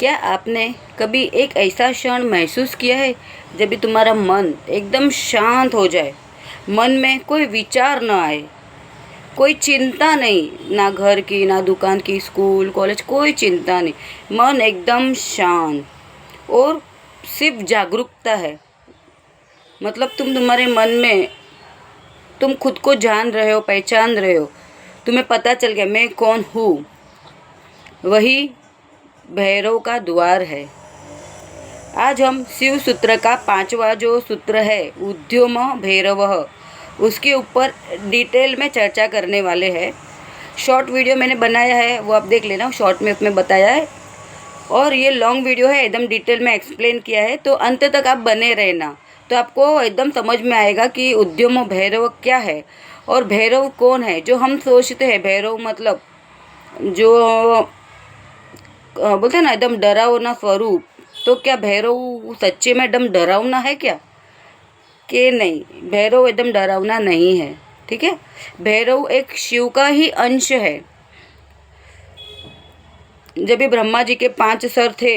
क्या आपने कभी एक ऐसा क्षण महसूस किया है जब भी तुम्हारा मन एकदम शांत हो जाए, मन में कोई विचार न आए, कोई चिंता नहीं, ना घर की, ना दुकान की, स्कूल कॉलेज, कोई चिंता नहीं, मन एकदम शांत और सिर्फ जागरूकता है। मतलब तुम्हारे मन में तुम खुद को जान रहे हो, पहचान रहे हो, तुम्हें पता चल गया मैं कौन हूँ। वही भैरव का द्वार है। आज हम शिव सूत्र का 5वां जो सूत्र है उद्यम भैरव, उसके ऊपर डिटेल में चर्चा करने वाले हैं। शॉर्ट वीडियो मैंने बनाया है, वो आप देख लेना, शॉर्ट में उसमें बताया है। और ये लॉन्ग वीडियो है, एकदम डिटेल में एक्सप्लेन किया है, तो अंत तक आप बने रहना, तो आपको एकदम समझ में आएगा कि उद्यम भैरव क्या है और भैरव कौन है। जो हम सोचते हैं भैरव मतलब जो बोलते हैं ना एकदम डरावना स्वरूप, तो क्या भैरव सच्चे में एकदम डरावना है क्या? कि नहीं, भैरव एकदम डरावना नहीं है। ठीक है, भैरव एक शिव का ही अंश है। जब भी ब्रह्मा जी के 5 सर थे,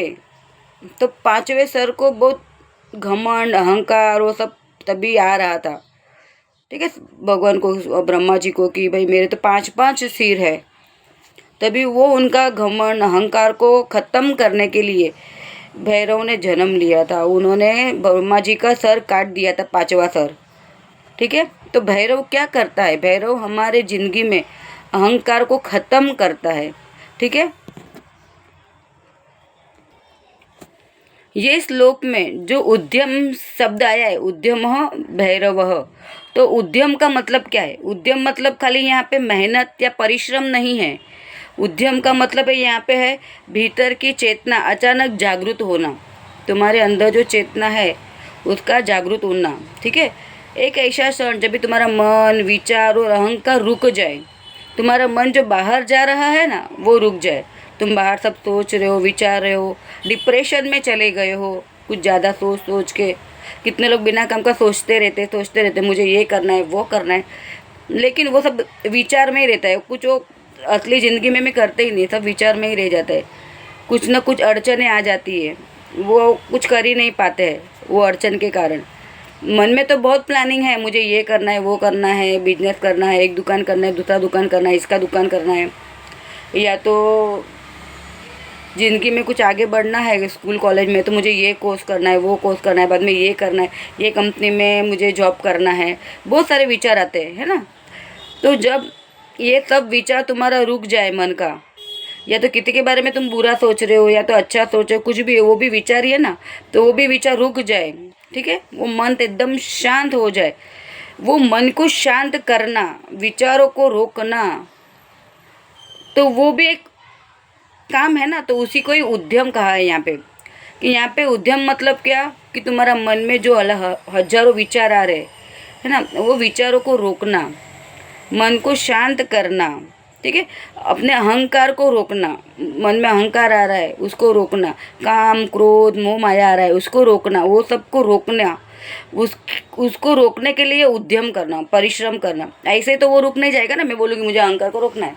तो 5वें सर को बहुत घमंड, अहंकार, वो सब तभी आ रहा था। ठीक है, भगवान को, ब्रह्मा जी को, कि भाई मेरे तो 5 सिर है। तभी वो उनका घमंड, अहंकार को ख़त्म करने के लिए भैरव ने जन्म लिया था। उन्होंने ब्रह्मा जी का सर काट दिया था, 5वां सर। ठीक है, तो भैरव क्या करता है? भैरव हमारे ज़िंदगी में अहंकार को ख़त्म करता है। ठीक है, ये श्लोक में जो उद्यम शब्द आया है, उद्यम भैरव, तो उद्यम का मतलब क्या है? उद्यम मतलब खाली यहाँ पे मेहनत या परिश्रम नहीं है। उद्यम का मतलब है यहाँ पे है भीतर की चेतना अचानक जागृत होना, तुम्हारे अंदर जो चेतना है उसका जागृत होना। ठीक है, एक ऐसा क्षण जब भी तुम्हारा मन, विचार और अहंकार रुक जाए, तुम्हारा मन जो बाहर जा रहा है ना वो रुक जाए। तुम बाहर सब सोच रहे हो, विचार रहे हो, डिप्रेशन में चले गए हो कुछ ज़्यादा सोच सोच के। कितने लोग बिना काम का सोचते रहते, मुझे ये करना है, वो करना है, लेकिन वो सब विचार में ही रहता है। कुछ वो असली ज़िंदगी में मैं करते ही नहीं, सब विचार में ही रह जाता है। कुछ ना कुछ अड़चनें आ जाती है, वो कुछ कर ही नहीं पाते हैं वो अड़चन के कारण। मन में तो बहुत प्लानिंग है, मुझे ये करना है, वो करना है, बिजनेस करना है, एक दुकान करना है, दूसरा दुकान करना है, इसका दुकान करना है, या तो ज़िंदगी में कुछ आगे बढ़ना है, स्कूल कॉलेज में तो मुझे ये कोर्स करना है, वो कोर्स करना है, बाद में ये करना है, ये कंपनी में मुझे जॉब करना है। बहुत सारे विचार आते हैं, है ना। तो जब ये सब विचार तुम्हारा रुक जाए मन का, या तो किसी के बारे में तुम बुरा सोच रहे हो या तो अच्छा सोच रहे हो, कुछ भी है, वो भी विचार ही है ना, तो वो भी विचार रुक जाए। ठीक है, वो मन एकदम शांत हो जाए। वो मन को शांत करना, विचारों को रोकना, तो वो भी एक काम है ना। तो उसी को ही उद्यम कहा है यहाँ पे। कि यहाँ पे उद्यम मतलब क्या, कि तुम्हारा मन में जो हजारों विचार आ रहे है ना, वो विचारों को रोकना, मन को शांत करना। ठीक है, अपने अहंकार को रोकना, मन में अहंकार आ रहा है उसको रोकना, काम, क्रोध, मोह, माया आ रहा है उसको रोकना, वो सबको रोकना। उसको रोकने के लिए उद्यम करना, परिश्रम करना। ऐसे तो वो रुक नहीं जाएगा ना। मैं बोलूँगी मुझे अहंकार को रोकना है,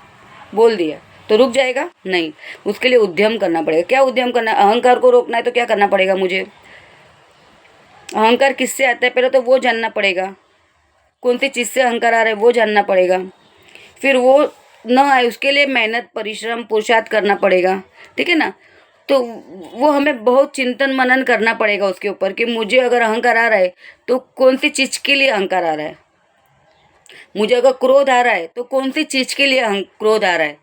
बोल दिया तो रुक जाएगा? नहीं, उसके लिए उद्यम करना पड़ेगा। क्या उद्यम करना है? अहंकार को रोकना है तो क्या करना पड़ेगा मुझे? अहंकार किससे आता है पहले तो वो जानना पड़ेगा, कौन सी चीज़ से अहंकार आ रहा है वो जानना पड़ेगा। फिर वो न आए उसके लिए मेहनत, परिश्रम, पुरुषार्थ करना पड़ेगा। ठीक है ना। तो वो हमें बहुत चिंतन मनन करना पड़ेगा उसके ऊपर, कि मुझे अगर अहंकार आ रहा है तो कौन सी चीज़ के लिए अहंकार आ रहा है। मुझे अगर क्रोध आ रहा है तो कौन सी चीज़ के लिए क्रोध आ रहा है।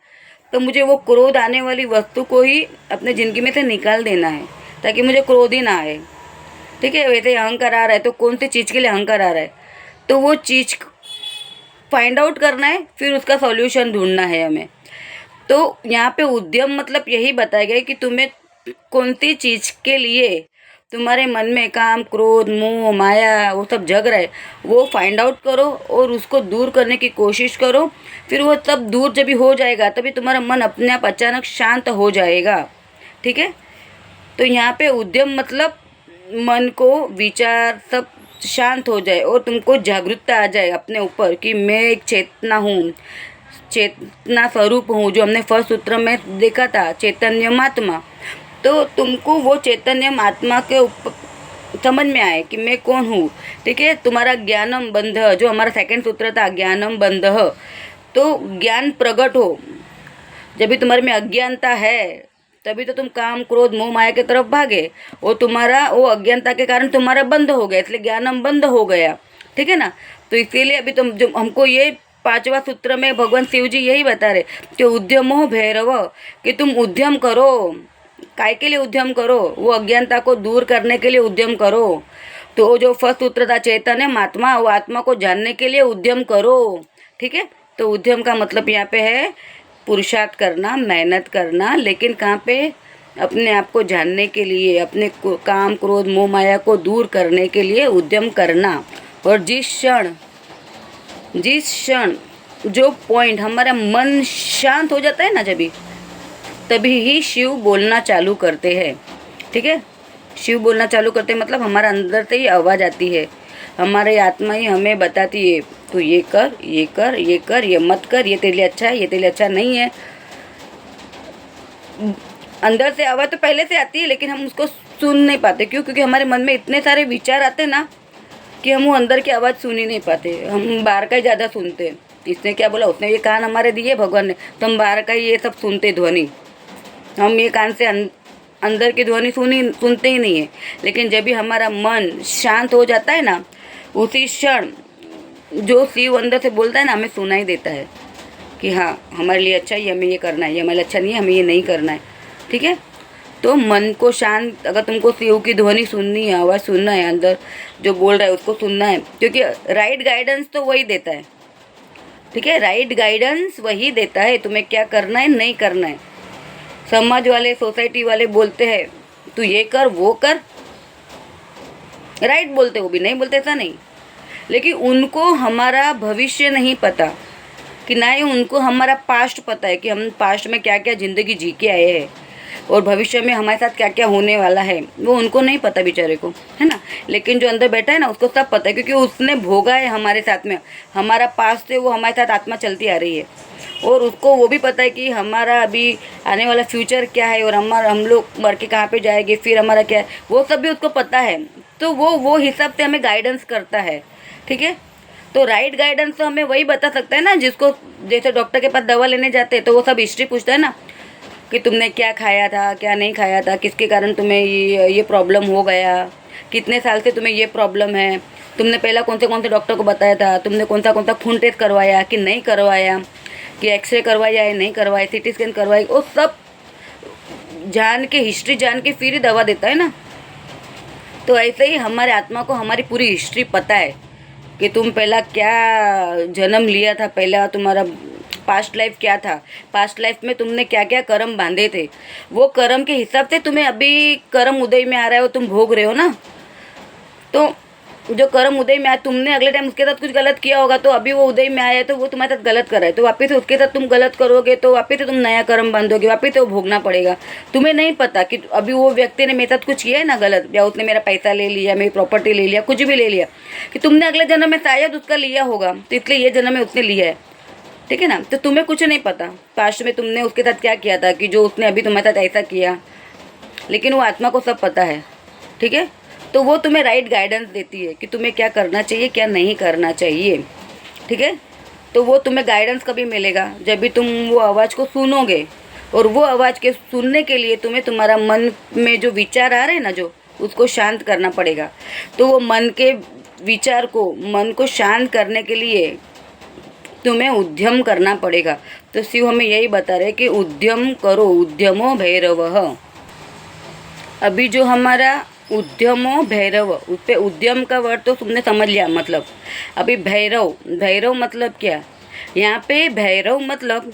तो मुझे वो क्रोध आने वाली वस्तु को ही अपने ज़िंदगी में से निकाल देना है, ताकि मुझे क्रोध ही ना आए। ठीक है, वैसे अहंकार आ रहा है तो कौन सी चीज़ के लिए अहंकार आ रहा है, तो वो चीज़ फाइंड आउट करना है, फिर उसका सॉल्यूशन ढूंढना है हमें। तो यहाँ पे उद्यम मतलब यही बताया गया है कि तुम्हें कौन सी चीज़ के लिए तुम्हारे मन में काम, क्रोध, मोह, माया वो सब जग रहा है, वो फाइंड आउट करो और उसको दूर करने की कोशिश करो। फिर वो सब दूर जब भी हो जाएगा तभी तुम्हारा मन अपने आप अचानक शांत हो जाएगा। ठीक है, तो यहाँ पे उद्यम मतलब मन को, विचार सब शांत हो जाए और तुमको जागरूकता आ जाए अपने ऊपर कि मैं एक चेतना हूँ, चेतना स्वरूप हूँ। जो हमने फर्स्ट सूत्र में देखा था, चैतन्य महात्मा, तो तुमको वो चैतन्य आत्मा के समझ में आए कि मैं कौन हूँ। ठीक है, तुम्हारा ज्ञानम बंध, जो हमारा सेकंड सूत्र था ज्ञानम बंध, तो ज्ञान प्रकट हो। जब भी तुम्हारे में अज्ञानता है तभी तो तुम काम क्रोध मोह माया की तरफ भागे, और तुम्हारा वो अज्ञानता के कारण तुम्हारा बंद हो गया, इसलिए ज्ञानम बंद हो गया। ठीक है ना। तो इसीलिए अभी तुम जो हमको ये 5वां सूत्र में भगवान शिव जी यही बता रहे कि उद्यमो भैरव, कि तुम उद्यम करो। काय के लिए उद्यम करो? वो अज्ञानता को दूर करने के लिए उद्यम करो। तो वो जो फर्स्ट सूत्र था चैतन्य आत्मा, वो आत्मा को जानने के लिए उद्यम करो। ठीक है। तो उद्यम का मतलब यहाँ पे है पुरुषार्थ करना, मेहनत करना, लेकिन कहाँ पे? अपने आप को जानने के लिए, अपने काम क्रोध मोह माया को दूर करने के लिए उद्यम करना। और जिस क्षण जो पॉइंट हमारा मन शांत हो जाता है ना, तभी ही शिव बोलना चालू करते हैं। ठीक है, शिव बोलना चालू करते हैं मतलब हमारा अंदर से ही आवाज़ आती है, हमारी आत्मा ही हमें बताती है तो ये कर, ये कर, ये कर, ये मत कर, ये तेरे लिए अच्छा है, ये तेरे लिए अच्छा नहीं है। अंदर से आवाज़ तो पहले से आती है, लेकिन हम उसको सुन नहीं पाते। क्यों? क्योंकि हमारे मन में इतने सारे विचार आते ना कि हम वो अंदर की आवाज़ सुन ही नहीं पाते। हम बाहर का ही ज़्यादा सुनते हैं। इसने क्या बोला, उसने ये कान हमारे दिए भगवान ने, तो हम बाहर का ही ये सब सुनते ध्वनि। हम ये कान से अंदर की ध्वनि सुनते ही नहीं है। लेकिन जब भी हमारा मन शांत हो जाता है ना, उसी क्षण जो शिव अंदर से बोलता है ना, हमें सुनाई देता है कि हाँ हमारे लिए अच्छा है, हमें ये करना है, ये हमारे लिए अच्छा नहीं है, हमें ये नहीं करना है। ठीक है। तो मन को शांत, अगर तुमको शिव की ध्वनि सुननी है, आवाज़ सुनना है, अंदर जो बोल रहा है उसको सुनना है, क्योंकि राइट गाइडेंस तो वही देता है। ठीक है, राइट गाइडेंस वही देता है, तुम्हें क्या करना है नहीं करना है। समाज वाले, सोसाइटी वाले बोलते हैं तू ये कर वो कर, राइट बोलते, वो भी नहीं बोलते ऐसा नहीं, लेकिन उनको हमारा भविष्य नहीं पता, कि ना ही उनको हमारा पास्ट पता है कि हम पास्ट में क्या क्या ज़िंदगी जी के आए हैं और भविष्य में हमारे साथ क्या क्या होने वाला है, वो उनको नहीं पता बेचारे को, है ना। लेकिन जो अंदर बैठा है ना, उसको सब पता है, क्योंकि उसने भोगा है हमारे साथ में, हमारा पास्ट से वो हमारे साथ आत्मा चलती आ रही है, और उसको वो भी पता है कि हमारा अभी आने वाला फ्यूचर क्या है, और हम लोग मर के कहाँ पे जाएंगे, फिर हमारा क्या है, वो सब भी उसको पता है। तो वो हिसाब से हमें गाइडेंस करता है। ठीक है। तो राइट गाइडेंस तो हमें वही बता सकता है ना, जिसको जैसे डॉक्टर के पास दवा लेने जाते हैं तो वो सब हिस्ट्री पूछता है ना, कि तुमने क्या खाया था, क्या नहीं खाया था, किसके कारण तुम्हें ये प्रॉब्लम हो गया, कितने साल से तुम्हें ये प्रॉब्लम है, तुमने पहला कौन से डॉक्टर को बताया था, तुमने कौन सा खून टेस्ट करवाया कि नहीं करवाया, कि एक्सरे करवाया या नहीं करवाया, सीटी स्कैन करवाई, वो सब जान के, हिस्ट्री जान के फिर ही दवा देता है ना। तो ऐसे ही हमारे आत्मा को हमारी पूरी हिस्ट्री पता है कि तुम पहला क्या जन्म लिया था, पहला तुम्हारा पास्ट लाइफ क्या था, पास्ट लाइफ में तुमने क्या क्या कर्म बांधे थे, वो कर्म के हिसाब से तुम्हें अभी कर्म उदय में आ रहा है, वो तुम भोग रहे हो ना। तो जो कर्म उदय में आया, तुमने अगले टाइम उसके साथ कुछ गलत किया होगा, तो अभी वो उदय में आया है तो वो तुम्हारे साथ गलत कर रहा है, तो वापस से उसके साथ तुम गलत करोगे, तो वापस से तुम नया कर्म बांधोगे, वापस से वो भोगना पड़ेगा। तुम्हें नहीं पता कि अभी वो व्यक्ति ने मेरे साथ कुछ किया है ना गलत, या उसने मेरा पैसा ले लिया, मेरी प्रॉपर्टी ले लिया, कुछ भी ले लिया, कि तुमने अगले जन्म में शायद उसका लिया होगा, तो इसलिए ये जन्म में उसने लिया है। ठीक है ना। तो तुम्हें कुछ नहीं पता पास्ट में तुमने उसके साथ क्या किया था, कि जो उसने अभी तुम्हारे साथ ऐसा किया, लेकिन वो आत्मा को सब पता है। ठीक है। तो वो तुम्हें राइट गाइडेंस देती है कि तुम्हें क्या करना चाहिए, क्या नहीं करना चाहिए। ठीक है। तो वो तुम्हें गाइडेंस कभी मिलेगा जब भी तुम वो आवाज़ को सुनोगे, और वो आवाज़ के सुनने के लिए तुम्हें तुम्हारा मन में जो विचार आ रहे हैं ना, जो उसको शांत करना पड़ेगा। तो वो मन के विचार को, मन को शांत करने के लिए तुम्हें उद्यम करना पड़ेगा। तो शिव हमें यही बता रहे कि उद्यम करो, उद्यमो भैरवः। अभी जो हमारा उद्यमो भैरव, उस पर उद्यम का वर्ड तो तुमने समझ लिया। मतलब अभी भैरव मतलब क्या, यहाँ पे भैरव मतलब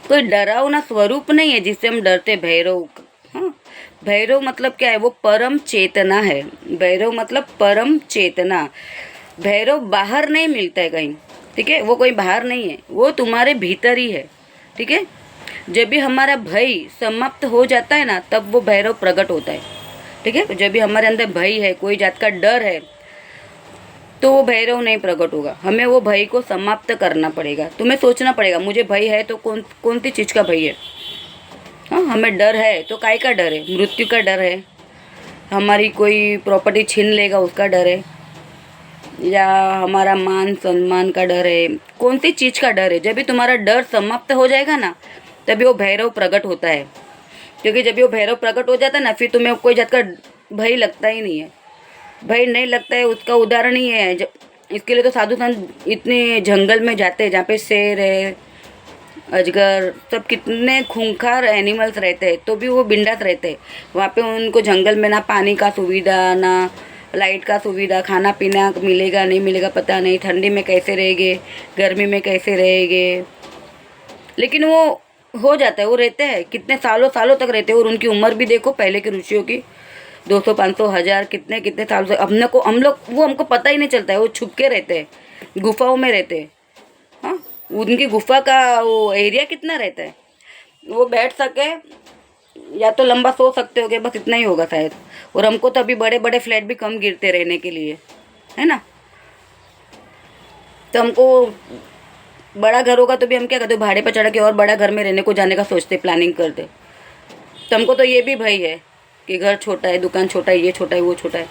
कोई डरावना स्वरूप नहीं है जिससे हम डरते। भैरव, हाँ, भैरव मतलब क्या है, वो परम चेतना है। भैरव मतलब परम चेतना। भैरव बाहर नहीं मिलता है कहीं। ठीक है, वो कोई बाहर नहीं है, वो तुम्हारे भीतर ही है। ठीक है। जब भी हमारा भय समाप्त हो जाता है ना, तब वो भैरव प्रकट होता है। ठीक है। जब भी हमारे अंदर भय है, कोई जात का डर है, तो वो भैरव नहीं प्रकट होगा। हमें वो भय को समाप्त करना पड़ेगा। तुम्हें सोचना पड़ेगा मुझे भय है तो कौन सी चीज़ का भय है। हाँ, हमें डर है तो काय का डर है? मृत्यु का डर है, हमारी कोई प्रॉपर्टी छीन लेगा उसका डर है, या हमारा मान सम्मान का डर है? कौन सी चीज़ का डर है? जब भी तुम्हारा डर समाप्त हो जाएगा ना, तभी वो भैरव प्रकट होता है। क्योंकि जब भी वो भैरव प्रकट हो जाता है ना, फिर तुम्हें कोई जात का भय लगता ही नहीं है। भय नहीं लगता है, उसका उदाहरण ही है। जब इसके लिए तो साधु संत इतने जंगल में जाते हैं जहाँ पे शेर है, अजगर, सब कितने खूंखार एनिमल्स रहते हैं, तो भी वो बिंदास रहते हैं। वहाँ पे उनको जंगल में ना पानी का सुविधा, ना लाइट का सुविधा, खाना पीना मिलेगा नहीं मिलेगा पता नहीं, ठंडी में कैसे रहेंगे, गर्मी में कैसे रहेंगे, लेकिन वो हो जाता है, वो रहते हैं, कितने सालों सालों तक रहते हैं। और उनकी उम्र भी देखो पहले के ऋषियों की, 200 500 1000 कितने कितने साल से हम लोग वो हमको पता ही नहीं चलता है। वो छुप के रहते हैं, गुफाओं में रहते हैं। हाँ, उनकी गुफा का वो एरिया कितना रहता है, वो बैठ सके या तो लंबा सो सकते हो गए, बस इतना ही होगा शायद। और हमको तो अभी बड़े बड़े फ्लैट भी कम गिरते रहने के लिए, है ना। तो हमको बड़ा घर होगा तो भी हम क्या करते, भाड़े पर चढ़ा के और बड़ा घर में रहने को जाने का सोचते, प्लानिंग करते। तो हमको तो ये भी भय है कि घर छोटा है, दुकान छोटा है, ये छोटा है, वो छोटा है।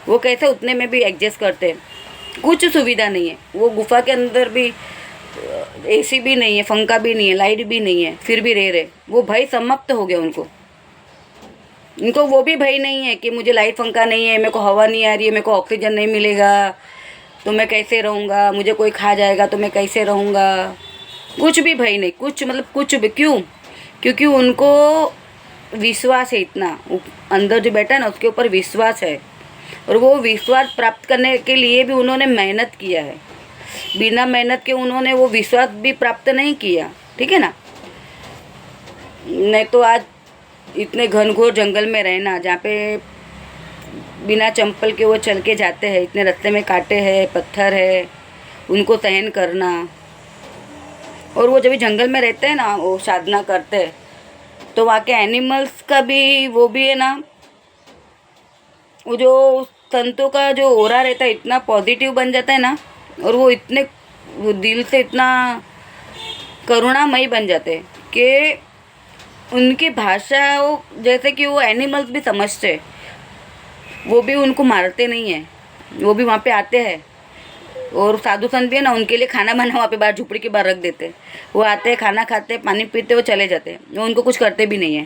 वो कैसे उतने में भी एडजस्ट करते हैं। कुछ सुविधा नहीं है, वो गुफा के अंदर भी एसी भी नहीं है, पंखा भी नहीं है, लाइट भी नहीं है, फिर भी रह रहे। वो भय समाप्त हो गया उनको। इनको वो भी भय नहीं है कि मुझे लाइट पंखा नहीं है, मेरे को हवा नहीं आ रही है, मेरे को ऑक्सीजन नहीं मिलेगा तो मैं कैसे रहूँगा, मुझे कोई खा जाएगा तो मैं कैसे रहूँगा। कुछ भी भय नहीं, कुछ मतलब कुछ भी। क्यों? क्योंकि उनको विश्वास है इतना, अंदर जो बैठा है ना उसके ऊपर विश्वास है। और वो विश्वास प्राप्त करने के लिए भी उन्होंने मेहनत किया है। बिना मेहनत के उन्होंने वो विश्वास भी प्राप्त नहीं किया, ठीक है ना। नहीं तो आज इतने घनघोर जंगल में रहना, जहाँ पे बिना चंपल के वो चल के जाते हैं, इतने रास्ते में कांटे हैं, पत्थर है, उनको सहन करना। और वो जब भी जंगल में रहते हैं ना, वो साधना करते हैं, तो वहाँ के एनिमल्स का भी वो भी है ना, वो जो संतों का जो ओरा रहता है इतना पॉजिटिव बन जाता है ना, और वो इतने वो दिल से इतना करुणामयी बन जाते हैं कि उनकी भाषा वो जैसे कि वो एनिमल्स भी समझते हैं। वो भी उनको मारते नहीं हैं, वो भी वहाँ पे आते हैं। और साधु संत भी है ना, उनके लिए खाना बना वहाँ पे बाहर झुपड़ी के बाहर रख देते हैं। वो आते हैं, खाना खाते हैं, पानी पीते, वो चले जाते हैं, वो उनको कुछ करते भी नहीं है।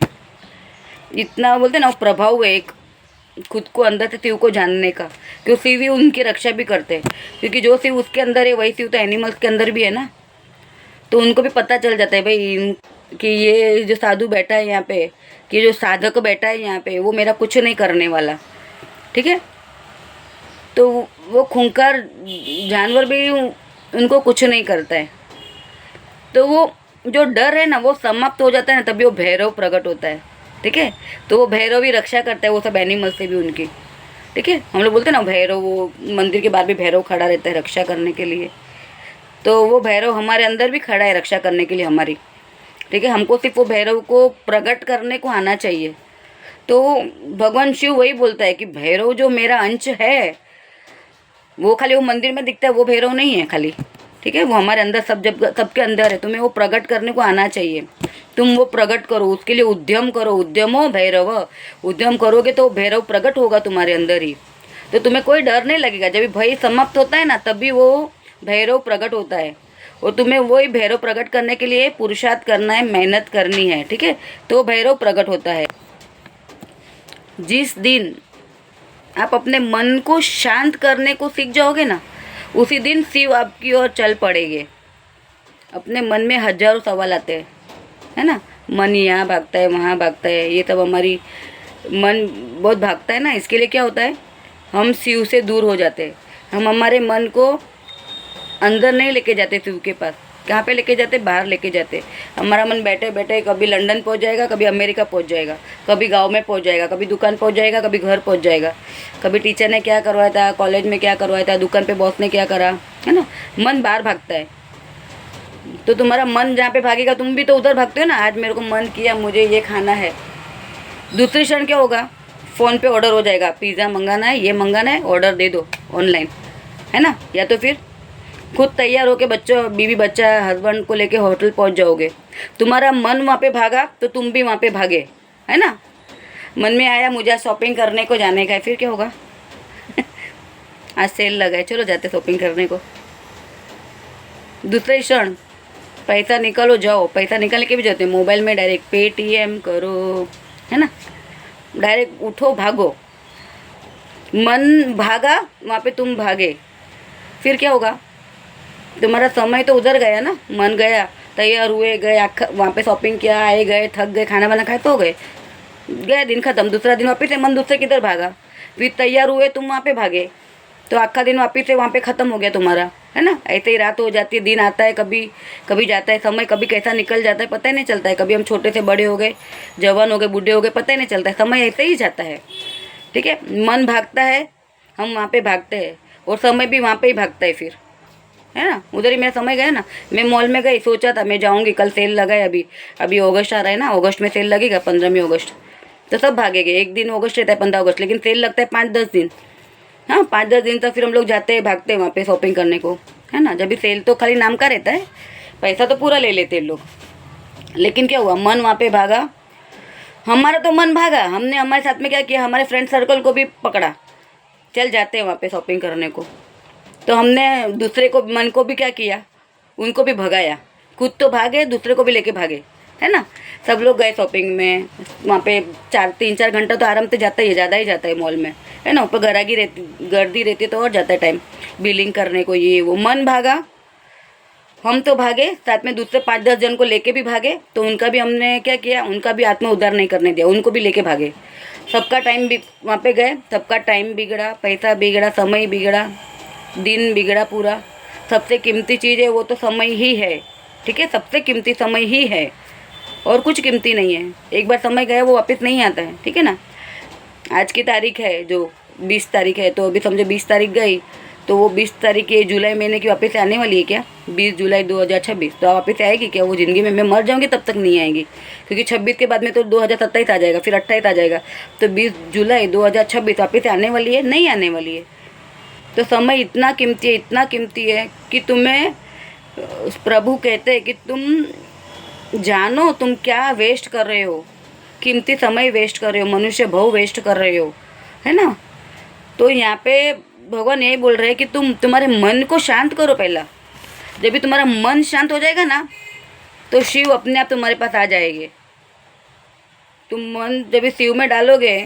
इतना बोलते ना, वो प्रभाव है एक खुद को अंदर से शिव को जानने का, कि वो शिव ही उनकी रक्षा भी करते हैं। क्योंकि जो शिव उसके अंदर है वही शिव तो एनिमल्स के अंदर भी है ना। तो उनको भी पता चल जाता है भाई कि ये जो साधु बैठा है यहाँ पे, कि जो साधक बैठा है यहाँ पे, वो मेरा कुछ नहीं करने वाला, ठीक है। तो वो खूंखार जानवर भी उनको कुछ नहीं करता है। तो वो जो डर है ना वो समाप्त हो जाता है ना, तभी वो भैरव प्रकट होता है, ठीक है। तो वो भैरव ही रक्षा करता है वो सब एनिमल से भी उनकी, ठीक है। हम लोग बोलते हैं ना भैरव, वो मंदिर के बाहर भी भैरव खड़ा रहता है रक्षा करने के लिए। तो वो भैरव हमारे अंदर भी खड़ा है रक्षा करने के लिए हमारी, ठीक है। हमको सिर्फ वो भैरव को प्रकट करने को आना चाहिए। तो भगवान शिव वही बोलता है कि भैरव जो मेरा अंश है, वो खाली वो मंदिर में दिखता है, वो भैरव नहीं है खाली, ठीक है। वो हमारे अंदर सबके अंदर है। तुम्हें वो प्रकट करने को आना चाहिए, तुम वो प्रकट करो, उसके लिए उद्यम करो। उद्यमो भैरव, उद्यम करोगे तो भैरव प्रकट होगा तुम्हारे अंदर ही। तो तुम्हें कोई डर नहीं लगेगा। जब भय समाप्त होता है ना, तभी वो भैरव प्रकट होता है। और तुम्हें वही भैरव प्रकट करने के लिए पुरुषार्थ करना है, मेहनत करनी है, ठीक है। तो भैरव प्रकट होता है। जिस दिन आप अपने मन को शांत करने को सीख जाओगे ना, उसी दिन शिव आपकी ओर चल पड़ेंगे। अपने मन में हजारों सवाल आते हैं, है ना। मन यहाँ भागता है, वहाँ भागता है, ये सब हमारी मन बहुत भागता है ना। इसके लिए क्या होता है, हम शिव से दूर हो जाते हैं। हम हमारे मन को अंदर नहीं लेके जाते शिव के पास। कहाँ पे लेके जाते, बाहर लेके जाते। हमारा मन बैठे बैठे कभी लंदन पहुँच जाएगा, कभी अमेरिका पहुँच जाएगा, कभी गांव में पहुँच जाएगा, कभी दुकान पहुँच जाएगा, कभी घर पहुँच जाएगा, कभी टीचर ने क्या करवाया था, कॉलेज में क्या करवाया था, दुकान पे बॉस ने क्या करा, है ना। मन बाहर भागता है। तो तुम्हारा मन जहाँ पे भागेगा तुम भी तो उधर भागते हो ना। आज मेरे को मन किया मुझे ये खाना है, दूसरी क्षण क्या होगा, फ़ोन पे ऑर्डर हो जाएगा, पिज़्ज़ा मंगाना है, ये मंगाना है, ऑर्डर दे दो ऑनलाइन, है ना। या तो फिर खुद तैयार होके बच्चों बीवी बच्चा हस्बैंड को लेके होटल पहुंच जाओगे, तुम्हारा मन वहाँ पे भागा तो तुम भी वहाँ पे भागे, है ना। मन में आया मुझे शॉपिंग करने को जाने का है, फिर क्या होगा आज सेल लगा है, चलो जाते शॉपिंग करने को। दूसरे क्षण पैसा निकालो जाओ, पैसा निकाल के भी जाते, मोबाइल में डायरेक्ट पेटीएम करो, है ना, डायरेक्ट उठो भागो। मन भागा वहाँ पे तुम भागे, फिर क्या होगा, तुम्हारा समय तो उधर गया ना। मन गया, तैयार हुए गए, वहाँ पे शॉपिंग किया, आए गए, थक गए, खाना वाना खाए तो गए, दिन खत्म। दूसरा दिन वापस से मन दूसरे किधर भागा, फिर तैयार हुए तुम वहाँ पे भागे, तो आखा दिन वापस से वहाँ पे ख़त्म हो गया तुम्हारा, है ना। ऐसे ही रात हो जाती है, दिन आता है, कभी कभी जाता है, समय कभी कैसा निकल जाता है पता ही नहीं चलता है। कभी हम छोटे से बड़े हो गए, जवान हो गए, बूढ़े हो गए, पता ही नहीं चलता है, समय ऐसे ही जाता है। ठीक है, मन भागता है, हम वहाँ पे भागते हैं, और समय भी वहाँ पे ही भागता है फिर, है ना। उधर ही मेरा समय गया ना। मैं मॉल में गई, सोचा था मैं जाऊँगी, कल सेल लगा है, अभी अगस्त आ रहा है ना, अगस्त में सेल लगेगा 15वीं अगस्त, तो सब भागेंगे। एक दिन अगस्त रहता है 15 अगस्त, लेकिन सेल लगता है 5-10 दिन। हाँ, 5-10 दिन तक फिर हम लोग जाते हैं, भागते हैं वहाँ पे शॉपिंग करने को, है ना। जब भी सेल तो खाली नाम का रहता है, पैसा तो पूरा ले लेते हैं लोग। लेकिन क्या हुआ, मन वहाँ पे भागा, हमारा तो मन भागा। हमने हमारे साथ में क्या किया, हमारे फ्रेंड सर्कल को भी पकड़ा, चल जाते हैं वहाँ पे शॉपिंग करने को। तो हमने दूसरे को, मन को भी क्या किया, उनको भी भगाया। खुद तो भागे, दूसरे को भी लेके भागे, है ना। सब लोग गए शॉपिंग में, वहाँ पे 3-4 घंटा तो आराम से जाता ही है, ज़्यादा ही जाता है मॉल में, है ना। ऊपर गर्दी रहती तो और जाता है टाइम बिलिंग करने को, ये वो। मन भागा, हम तो भागे, साथ में दूसरे 5-10 जन को लेके भी भागे, तो उनका भी हमने क्या किया, उनका भी आत्मा उद्धार नहीं करने दिया, उनको भी लेके भागे। सबका टाइम भी वहाँ पे गए, सबका टाइम बिगड़ा, पैसा बिगड़ा, समय बिगड़ा, दिन बिगड़ा पूरा। सबसे कीमती चीज़ है वो तो समय ही है, ठीक है, सबसे कीमती समय ही है, और कुछ कीमती नहीं है। एक बार समय गया वो वापस नहीं आता है, ठीक है ना। आज की तारीख है जो 20 तारीख है, तो अभी समझो 20 तारीख गई, तो वो 20 तारीख ये जुलाई महीने की वापस आने वाली है क्या, 20 जुलाई 2026, तो वापस आएगी क्या वो ज़िंदगी में। मैं मर जाऊँगी तब तक नहीं आएगी, क्योंकि 26 के बाद में तो 2027 आ जाएगा, फिर 28 आ जाएगा, तो 20 जुलाई 2026 वापस आने वाली है, नहीं आने वाली है। तो समय इतना कीमती है, इतना कीमती है कि तुम्हें प्रभु कहते हैं कि तुम जानो तुम क्या वेस्ट कर रहे हो, कीमती समय वेस्ट कर रहे हो, मनुष्य भाव वेस्ट कर रहे हो, है ना। तो यहाँ पे भगवान यही बोल रहे हैं कि तुम्हारे मन को शांत करो पहला। जब भी तुम्हारा मन शांत हो जाएगा ना, तो शिव अपने आप तुम्हारे पास आ जाएंगे। तुम मन जब भी शिव में डालोगे,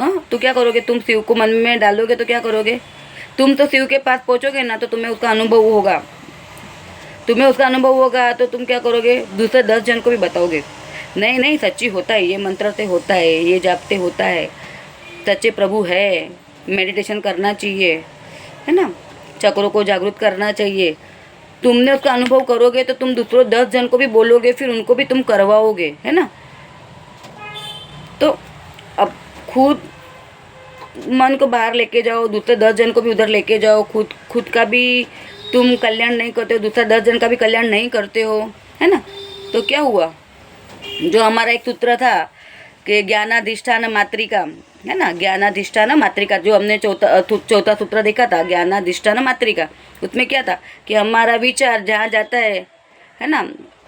हाँ, तो क्या करोगे, तुम शिव को मन में डालोगे तो क्या करोगे, तुम तो शिव के पास पहुँचोगे ना, तो तुम्हें उसका अनुभव होगा। तुम्हें उसका अनुभव होगा तो तुम क्या करोगे, दूसरे 10 जन को भी बताओगे, नहीं नहीं सच्ची होता है, ये मंत्र से होता है, ये जाप से होता है, सच्चे प्रभु है, मेडिटेशन करना चाहिए, है ना, चक्रों को जागृत करना चाहिए। तुमने उसका अनुभव करोगे तो तुम दूसरों 10 जन को भी बोलोगे, फिर उनको भी तुम करवाओगे, है ना। तो अब खुद मन को बाहर लेके जाओ, दूसरे 10 जन को भी उधर लेके जाओ, खुद का भी तुम कल्याण नहीं करते हो, दूसरा 10 जन का भी कल्याण नहीं करते हो, है ना। तो क्या हुआ, जो हमारा एक सूत्र था कि ज्ञानाधिष्ठान मात्रिका, है ना, ज्ञानाधिष्ठान मात्रिका, जो हमने चौथा सूत्र देखा था, ज्ञानाधिष्ठान मात्रिका, उसमें क्या था कि हमारा विचार जहाँ जाता है ना,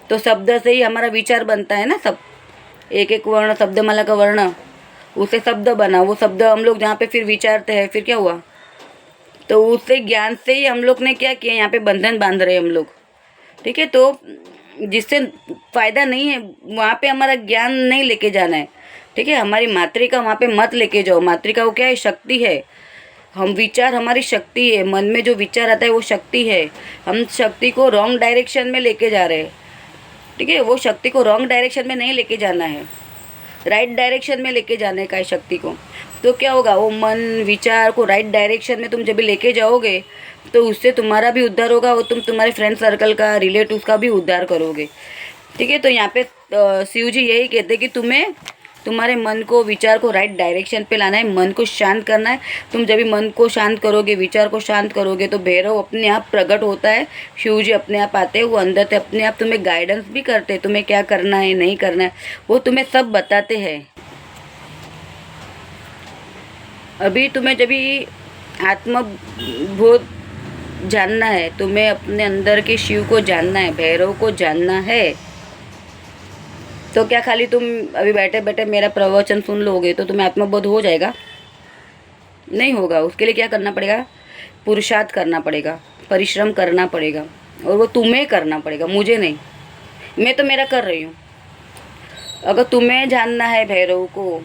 तो शब्द से ही हमारा विचार बनता है ना। सब एक एक वर्ण, शब्दमाला का वर्ण, उसे शब्द बना, वो शब्द हम लोग जहाँ पे फिर विचारते हैं, फिर क्या हुआ, तो उससे ज्ञान से ही हम लोग ने क्या किया, यहाँ पे बंधन बांध रहे हम लोग, ठीक है। तो जिससे फ़ायदा नहीं है, वहाँ पे हमारा ज्ञान नहीं लेके जाना है, ठीक है। हमारी मातृका वहाँ पे मत लेके जाओ। मातृका वो क्या है, शक्ति है। हम विचार हमारी शक्ति है, मन में जो विचार आता है वो शक्ति है। हम शक्ति को रॉन्ग डायरेक्शन में लेके जा रहे हैं, ठीक है। वो शक्ति को रॉन्ग डायरेक्शन में नहीं लेके जाना है, राइट डायरेक्शन में लेके जाने का है शक्ति को। तो क्या होगा, वो मन विचार को राइट डायरेक्शन में तुम जब भी लेके जाओगे, तो उससे तुम्हारा भी उद्धार होगा, और तुम तुम्हारे फ्रेंड सर्कल का, रिलेटिव्स का भी उद्धार करोगे, ठीक है। तो यहाँ पे शिव जी यही कहते हैं कि तुम्हें तुम्हारे मन को, विचार को राइट डायरेक्शन पे लाना है, मन को शांत करना है। तुम जब भी मन को शांत करोगे, विचार को शांत करोगे, तो भैरव अपने आप प्रकट होता है, शिव जी अपने आप आते हैं, वो अंदर से अपने आप तुम्हें गाइडेंस भी करते हैं, तुम्हें क्या करना है नहीं करना है वो तुम्हें सब बताते हैं। अभी तुम्हें जब भी आत्मबोध जानना है, तुम्हें अपने अंदर के शिव को जानना है, भैरव को जानना है, तो क्या खाली तुम अभी बैठे बैठे मेरा प्रवचन सुन लोगे तो तुम्हें आत्मबोध हो जाएगा? नहीं होगा। उसके लिए क्या करना पड़ेगा? पुरुषार्थ करना पड़ेगा, परिश्रम करना पड़ेगा, और वो तुम्हें करना पड़ेगा, मुझे नहीं। मैं तो मेरा कर रही हूँ। अगर तुम्हें जानना है भैरव को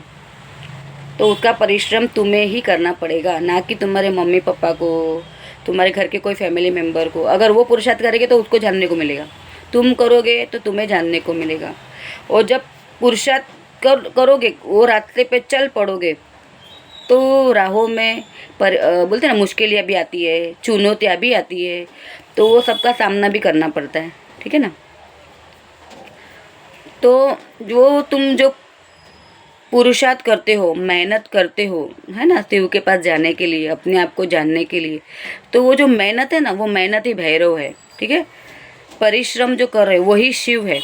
तो उसका परिश्रम तुम्हें ही करना पड़ेगा, ना कि तुम्हारे मम्मी पापा को, तुम्हारे घर के कोई फैमिली मेम्बर को। अगर वो पुरुषार्थ करेंगे तो उसको जानने को मिलेगा, तुम करोगे तो तुम्हें जानने को मिलेगा। और जब पुरुषार्थ करोगे, वो रास्ते पे चल पड़ोगे, तो राहों में बोलते हैं ना, मुश्किलें भी आती है, चुनौतियाँ भी आती है, तो वो सबका सामना भी करना पड़ता है। ठीक है ना? तो तुम जो पुरुषार्थ करते हो, मेहनत करते हो, है ना, शिव के पास जाने के लिए, अपने आप को जानने के लिए, तो वो जो मेहनत है ना, वो मेहनत ही भैरव है। ठीक है? परिश्रम जो कर रहे हो वही शिव है।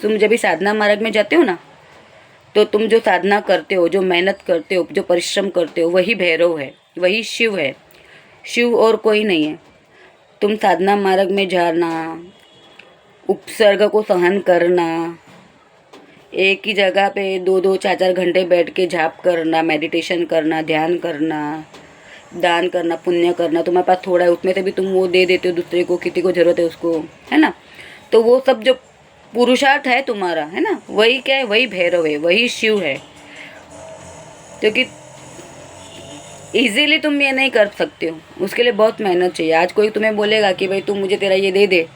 तुम जब भी साधना मार्ग में जाते हो ना, तो तुम जो साधना करते हो, जो मेहनत करते हो, जो परिश्रम करते हो, वही भैरव है, वही शिव है। शिव और कोई नहीं है। तुम साधना मार्ग में जाना, उपसर्ग को सहन करना, एक ही जगह पे 2-2 4-4 घंटे बैठ के जाप करना, मेडिटेशन करना, ध्यान करना, दान करना, पुण्य करना, तुम्हारे पास थोड़ा है उसमें से भी तुम वो दे देते हो दूसरे को, किसी को ज़रूरत है उसको, है ना, तो वो सब जो पुरुषार्थ है तुम्हारा, है ना, वही क्या है? वही भैरव है, वही शिव है। क्योंकि इजीली तुम ये नहीं कर सकते हो, उसके लिए बहुत मेहनत चाहिए। आज कोई तुम्हें बोलेगा कि भाई तुम मुझे तेरा ये दे दे,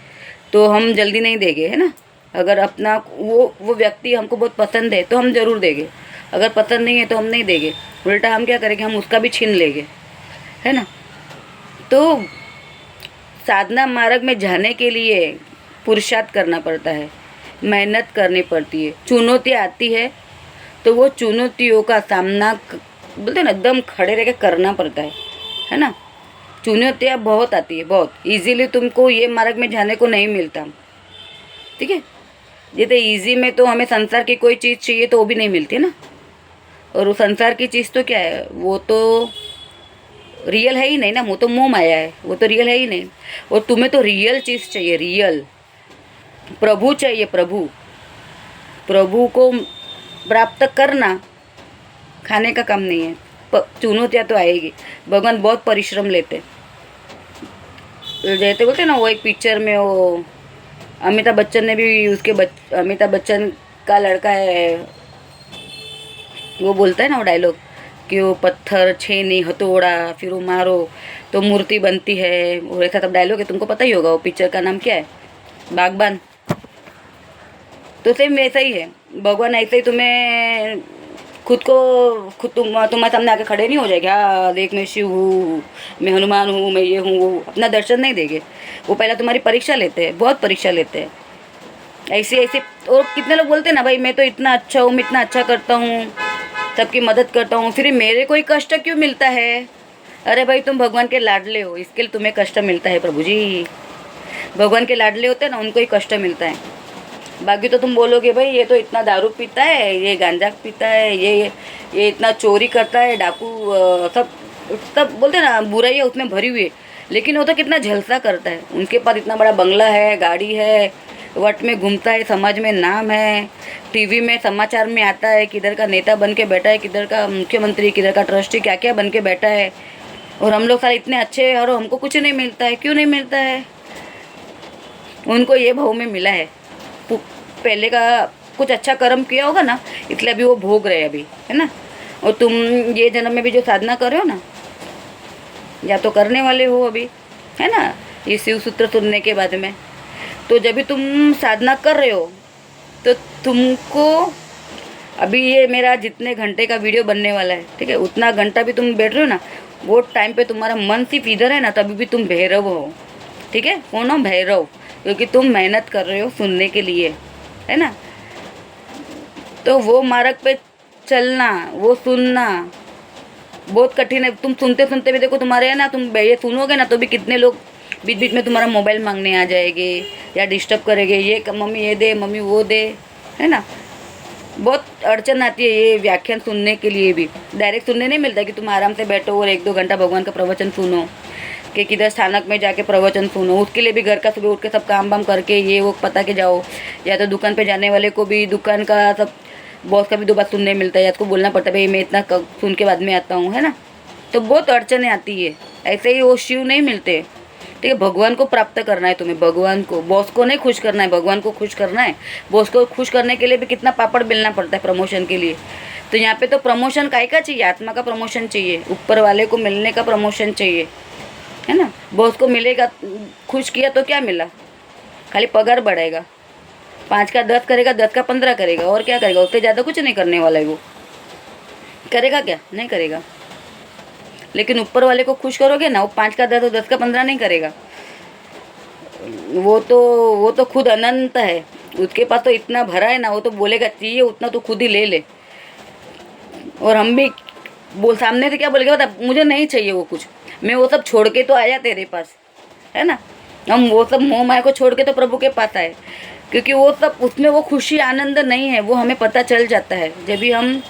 तो हम जल्दी नहीं देंगे, है ना। अगर अपना वो व्यक्ति हमको बहुत पसंद है तो हम ज़रूर देंगे, अगर पसंद नहीं है तो हम नहीं देंगे। उल्टा हम क्या करेंगे? हम उसका भी छीन लेंगे, है ना। तो साधना मार्ग में जाने के लिए पुरुषार्थ करना पड़ता है, मेहनत करनी पड़ती है, चुनौतियाँ आती है, तो वो चुनौतियों का सामना बोलते हैं ना, दम खड़े रह के करना पड़ता है ना। चुनौतियाँ बहुत आती है, बहुत इजीली तुमको ये मार्ग में जाने को नहीं मिलता। ठीक है? जैसे इजी में तो हमें संसार की कोई चीज़ चाहिए तो वो भी नहीं मिलती ना, और वो संसार की चीज़ तो क्या है? वो तो रियल है ही नहीं ना, वो तो मोह माया है, वो तो रियल है ही नहीं। और तुम्हें तो रियल चीज़ चाहिए, रियल प्रभु चाहिए, प्रभु को प्राप्त करना खाने का काम नहीं है। चुनौतियाँ तो आएगी, भगवान बहुत परिश्रम लेते। जैसे बोलते ना, वो एक पिक्चर में वो अमिताभ बच्चन ने भी अमिताभ बच्चन का लड़का है, वो बोलता है ना वो डायलॉग कि वो पत्थर छेनी हथौड़ा फिर वो मारो तो मूर्ति बनती है, वो ऐसा सब डायलॉग है, तुमको पता ही होगा। वो पिक्चर का नाम क्या है? बागबान। तो सेम वैसा ही है, भगवान ऐसे ही तुम्हें तुम्हारे सामने आके खड़े नहीं हो जाएगा, हाँ देख मैं शिव हूँ, मैं हनुमान हूँ, मैं ये हूँ, वो अपना दर्शन नहीं देंगे। वो पहला तुम्हारी परीक्षा लेते हैं, बहुत परीक्षा लेते हैं ऐसे। और कितने लोग बोलते हैं ना, भाई मैं तो इतना अच्छा हूँ, मैं इतना अच्छा करता हूँ, सबकी मदद करता हूँ, फिर मेरे को ही कष्ट क्यों मिलता है? अरे भाई तुम भगवान के लाडले हो, इसके लिए तुम्हें कष्ट मिलता है प्रभु जी। भगवान के लाडले होते हैं ना, उनको ही कष्ट मिलता है। बाकी तो तुम बोलोगे भाई ये तो इतना दारू पीता है, ये गांजा पीता है, ये इतना चोरी करता है, डाकू, सब सब बोलते हैं ना बुराई है उसमें भरी हुई है, लेकिन वो तो कितना झलसा करता है। उनके पास इतना बड़ा बंगला है, गाड़ी है, वट में घूमता है, समाज में नाम है, टीवी में समाचार में आता है, किधर का नेता बन के बैठा है, किधर का मुख्यमंत्री, किधर का ट्रस्टी, क्या क्या बन के बैठा है। और हम लोग सारे इतने अच्छे हैं और हमको कुछ नहीं मिलता है। क्यों नहीं मिलता है? उनको ये भाव में मिला है, पहले का कुछ अच्छा कर्म किया होगा ना, इसलिए अभी वो भोग रहे अभी, है ना। और तुम ये जन्म में भी जो साधना कर रहे हो ना, या तो करने वाले हो अभी, है ना, ये शिव सूत्र सुनने के बाद में, तो जब भी तुम साधना कर रहे हो तो तुमको अभी ये मेरा जितने घंटे का वीडियो बनने वाला है, ठीक है, उतना घंटा भी तुम बैठ रहे हो ना, वो टाइम पे तुम्हारा मन सिर्फ इधर है ना, तभी भी तुम भैरव हो। ठीक है? कौन हो? भैरव, क्योंकि तुम मेहनत कर रहे हो सुनने के लिए, है ना। तो वो मार्ग पे चलना, वो सुनना बहुत कठिन है। तुम सुनते सुनते भी देखो तुम्हारे, है ना, तुम ये सुनोगे ना तो भी कितने लोग बीच बीच में तुम्हारा मोबाइल मांगने आ जाएंगे या डिस्टर्ब करेंगे, ये मम्मी ये दे, मम्मी वो दे, है ना। बहुत अड़चन आती है ये व्याख्यान सुनने के लिए भी। डायरेक्ट सुनने नहीं मिलता कि तुम आराम से बैठो और 1-2 घंटा भगवान का प्रवचन सुनो। कि किधर स्थानक में जाके प्रवचन सुनो, उसके लिए भी घर का सुबह उठ के सब काम वाम करके ये वो पता के जाओ, या तो दुकान पे जाने वाले को भी दुकान का सब बॉस का भी 2 बात सुनने मिलता है, या उसको बोलना पड़ता है भाई मैं इतना सुन के बाद में आता हूँ, है ना। तो बहुत अड़चने आती है। ऐसे ही वो शिव नहीं मिलते, ठीक है। भगवान को प्राप्त करना है तुम्हें, भगवान को, बॉस को नहीं खुश करना है, भगवान को खुश करना है। बॉस को खुश करने के लिए भी कितना पापड़ बेलना पड़ता है प्रमोशन के लिए। तो यहाँ पे तो प्रमोशन काहे का चाहिए, आत्मा का प्रमोशन चाहिए, ऊपर वाले को मिलने का प्रमोशन चाहिए, है ना। बॉस को मिलेगा, खुश किया तो क्या मिला, खाली पगार बढ़ेगा, 5 का 10 करेगा, 10 का 15 करेगा, और क्या करेगा, उससे ज़्यादा कुछ नहीं करने वाला है। वो करेगा क्या, नहीं करेगा। लेकिन ऊपर वाले को खुश करोगे ना, वो 5 का 10 और 10 का 15 नहीं करेगा। वो तो खुद अनंत है, उसके पास तो इतना भरा है ना, वो तो बोलेगा चाहिए उतना तो खुद ही ले ले। और हम भी सामने से क्या बोलेगा बता, मुझे नहीं चाहिए वो कुछ, मैं वो सब छोड़ के तो आया तेरे पास, है ना। हम वो सब मोह माया को छोड़ के तो प्रभु के पास आए, क्योंकि वो सब उसमें वो खुशी आनंद नहीं है, वो हमें पता चल जाता है जब भी हम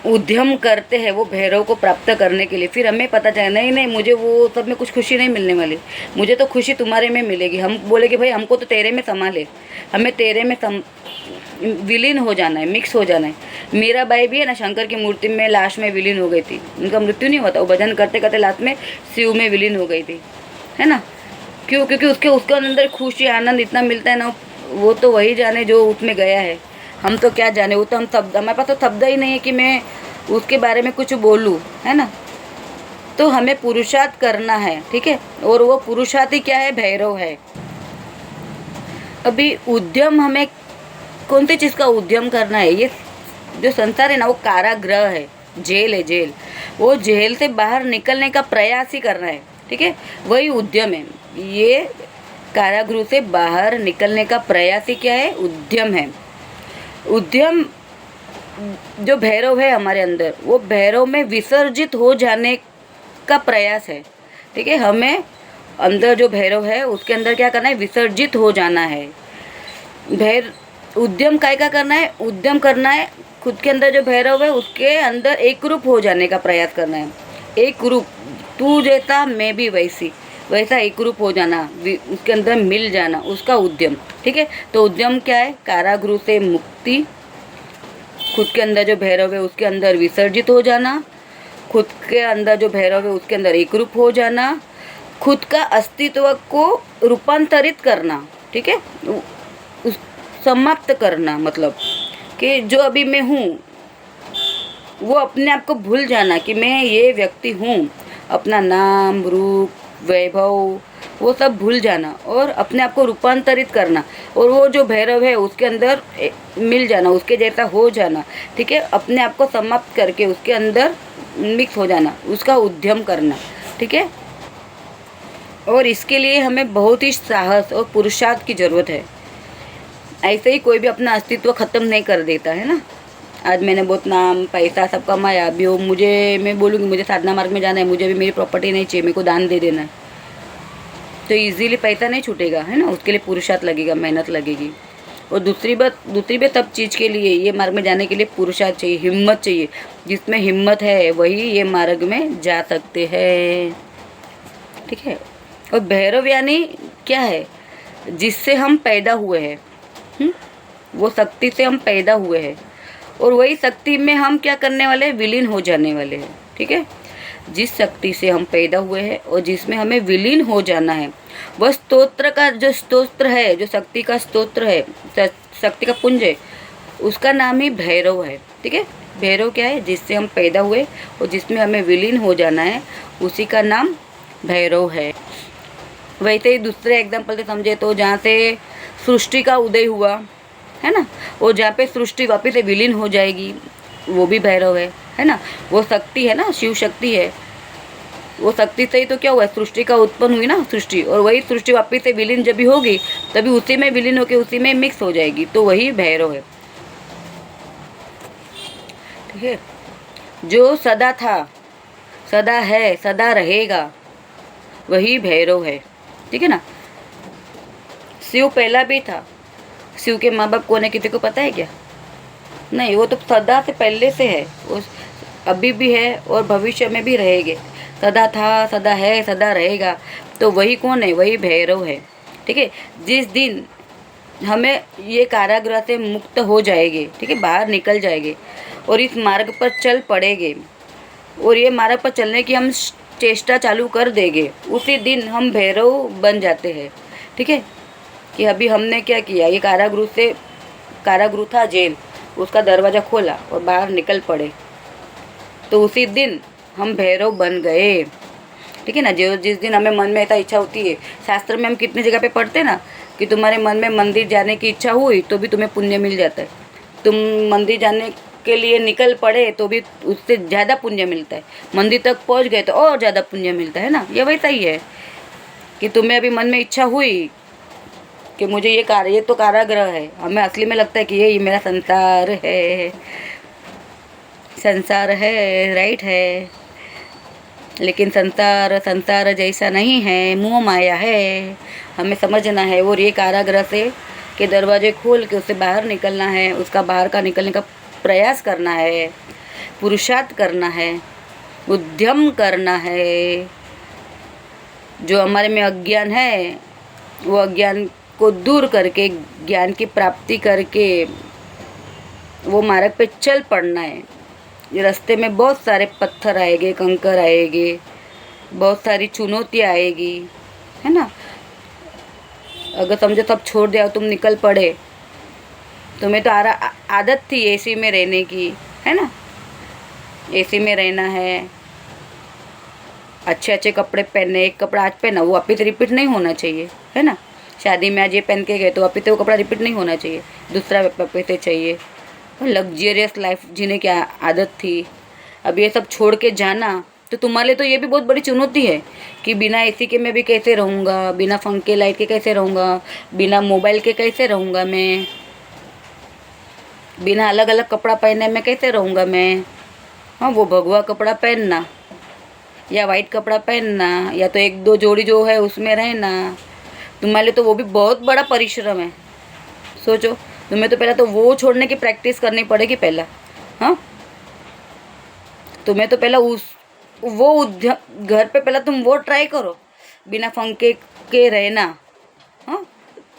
उद्यम करते हैं वो भैरव को प्राप्त करने के लिए। फिर हमें पता चला नहीं मुझे वो सब में कुछ खुशी नहीं मिलने वाली, मुझे तो खुशी तुम्हारे में मिलेगी। हम बोलेंगे भाई हमको तो तेरे में संभाले, हमें तेरे में विलीन हो जाना है, मिक्स हो जाना है। मीरा बाई भी है ना, शंकर की मूर्ति में लाश में विलीन हो गई थी, उनका मृत्यु नहीं हुआ था, वो भजन करते करते लास्ट में शिव में विलीन हो गई थी, है ना। क्यों, क्योंकि उसके अंदर खुशी आनंद इतना मिलता है ना, वो तो वही जाने जो उसमें गया है। हम तो क्या जाने, वो तो हमारे पास तो शब्द ही नहीं है कि मैं उसके बारे में कुछ बोलूँ, है ना। तो हमें पुरुषार्थ करना है, ठीक है। और वो पुरुषार्थ ही क्या है, भैरव है। अभी उद्यम, हमें कौन सी चीज़ का उद्यम करना है। ये जो संसार है ना, वो कारागृह है, जेल है, जेल। वो जेल से बाहर निकलने का प्रयास ही करना है, ठीक है, वही उद्यम है। ये कारागृह से बाहर निकलने का प्रयास ही क्या है, उद्यम है। उद्यम जो भैरव है हमारे अंदर, वो भैरव में विसर्जित हो जाने का प्रयास है, ठीक है। हमें अंदर जो भैरव है उसके अंदर क्या करना है, विसर्जित हो जाना है। उद्यम काय का करना है, उद्यम करना है खुद के अंदर जो भैरव है उसके अंदर एक रूप हो जाने का प्रयास करना है। एक रूप, तू जैसा मैं भी वैसा एक रूप हो जाना, उसके अंदर मिल जाना, उसका उद्यम, ठीक है। तो उद्यम क्या है, कारागृह से मुक्ति, खुद के अंदर जो भैरव है उसके अंदर विसर्जित हो जाना, खुद के अंदर जो भैरव है उसके अंदर एक रूप हो जाना, खुद का अस्तित्व को रूपांतरित करना, ठीक है, उस समाप्त करना, मतलब कि जो अभी मैं हूँ वो अपने आप को भूल जाना कि मैं ये व्यक्ति हूँ, अपना नाम रूप वैभव वो सब भूल जाना और अपने आप को रूपांतरित करना, और वो जो भैरव है उसके अंदर मिल जाना, उसके जैसा हो जाना, ठीक है। अपने आप को समाप्त करके उसके अंदर मिक्स हो जाना, उसका उद्यम करना, ठीक है। और इसके लिए हमें बहुत ही साहस और पुरुषार्थ की ज़रूरत है। ऐसे ही कोई भी अपना अस्तित्व ख़त्म नहीं कर देता है ना। आज मैंने बहुत नाम पैसा सब कमाया, अभी वो मैं बोलूँगी मुझे साधना मार्ग में जाना है, मुझे भी मेरी प्रॉपर्टी नहीं चाहिए, मेरे को दान दे देना है, तो इजीली पैसा नहीं छूटेगा, है ना। उसके लिए पुरुषार्थ लगेगा, मेहनत लगेगी। और दूसरी बात सब चीज़ के लिए, ये मार्ग में जाने के लिए पुरुषार्थ चाहिए, हिम्मत चाहिए। जिसमें हिम्मत है वही ये मार्ग में जा सकते हैं, ठीक है। और भैरव यानी क्या है, जिससे हम पैदा हुए हैं, वो शक्ति से हम पैदा हुए हैं, और वही शक्ति में हम क्या करने वाले हैं, विलीन हो जाने वाले हैं, ठीक है। जिस शक्ति से हम पैदा हुए हैं और जिसमें हमें विलीन हो जाना है, वह स्तोत्र का जो स्तोत्र है, जो शक्ति का स्तोत्र है, शक्ति का पुंज है, उसका नाम ही भैरव है, ठीक है। भैरव क्या है, जिससे हम पैदा हुए और जिसमें हमें विलीन हो जाना है, उसी का नाम भैरव है। वैसे ही दूसरे एग्जाम्पल से समझे तो जहाँ से सृष्टि का उदय हुआ है ना, और जहाँ पे सृष्टि वापस से विलीन हो जाएगी, वो भी भैरव है ना। वो शक्ति है ना, शिव शक्ति है, वो शक्ति से ही तो क्या हुआ, सृष्टि का उत्पन्न हुई ना सृष्टि, और वही सृष्टि वापस से विलीन जब भी होगी तभी उसी में विलीन होकर उसी में मिक्स हो जाएगी, तो वही भैरव है, ठीक है। जो सदा था, सदा है, सदा रहेगा, वही भैरव है, ठीक है ना। शिव पहला भी था। शिव के माँ बाप कौन है, किसी को पता है क्या? नहीं, वो तो सदा से पहले से है, वो अभी भी है और भविष्य में भी रहेंगे। सदा था, सदा है, सदा रहेगा, तो वही कौन है? वही भैरव है। ठीक है, जिस दिन हमें ये कारागृह से मुक्त हो जाएंगे, ठीक है, बाहर निकल जाएंगे और इस मार्ग पर चल पड़ेंगे और ये मार्ग पर चलने की हम चेष्टा चालू कर देंगे, उसी दिन हम भैरव बन जाते हैं। ठीक है, कि अभी हमने क्या किया, ये कारागृह था जेल, उसका दरवाज़ा खोला और बाहर निकल पड़े, तो उसी दिन हम भैरव बन गए। ठीक है ना, जो जिस दिन हमें मन में ऐसा इच्छा होती है, शास्त्र में हम कितने जगह पे पढ़ते हैं ना कि तुम्हारे मन में मंदिर जाने की इच्छा हुई तो भी तुम्हें पुण्य मिल जाता है, तुम मंदिर जाने के लिए निकल पड़े तो भी उससे ज़्यादा पुण्य मिलता है, मंदिर तक पहुंच गए तो और ज़्यादा पुण्य मिलता है ना। ये वैसा ही है कि तुम्हें अभी मन में इच्छा हुई कि मुझे ये तो कारागृह है, हमें असली में लगता है कि ये मेरा संसार है, राइट है, लेकिन संसार जैसा नहीं है, मोह माया है, हमें समझना है। और ये कारागृह से के दरवाजे खोल के उससे बाहर निकलना है, उसका बाहर का निकलने का प्रयास करना है, पुरुषार्थ करना है, उद्यम करना है। जो हमारे में अज्ञान है वो अज्ञान को दूर करके ज्ञान की प्राप्ति करके वो मार्ग पे चल पड़ना है। ये रास्ते में बहुत सारे पत्थर आएंगे, कंकर आएंगे, बहुत सारी चुनौतियाँ आएगी, है ना। अगर समझो सब छोड़ दिया, तुम निकल पड़े, तुम्हें तो आदत थी एसी में रहने की, है ना, एसी में रहना है, अच्छे अच्छे कपड़े पहनने, एक कपड़ा आज पहना वो वापिस रिपीट नहीं होना चाहिए, है ना। शादी में आज ये पहन के गए तो वापिस वो कपड़ा रिपीट नहीं होना चाहिए, दूसरा वापिस चाहिए। लग्जरियस लाइफ जीने की आदत थी, अब ये सब छोड़ के जाना तो तुम्हारे लिए तो ये भी बहुत बड़ी चुनौती है कि बिना एसी के मैं भी कैसे रहूँगा, बिना पंखे लाइट के कैसे रहूँगा, बिना मोबाइल के कैसे रहूँगा मैं, बिना अलग अलग कपड़ा पहने मैं कैसे रहूँगा मैं। हाँ, वो भगवा कपड़ा पहनना या वाइट कपड़ा पहनना या तो एक दो जोड़ी जो है उसमें रहना, तुम्हारे लिए तो वो भी बहुत बड़ा परिश्रम है। सोचो, तुम्हें तो पहला तो वो छोड़ने की प्रैक्टिस करनी पड़ेगी पहला। हाँ, तुम्हें तो पहला वो उद्यम घर पे पहला तुम वो ट्राई करो, बिना पंखे के रहना। हाँ,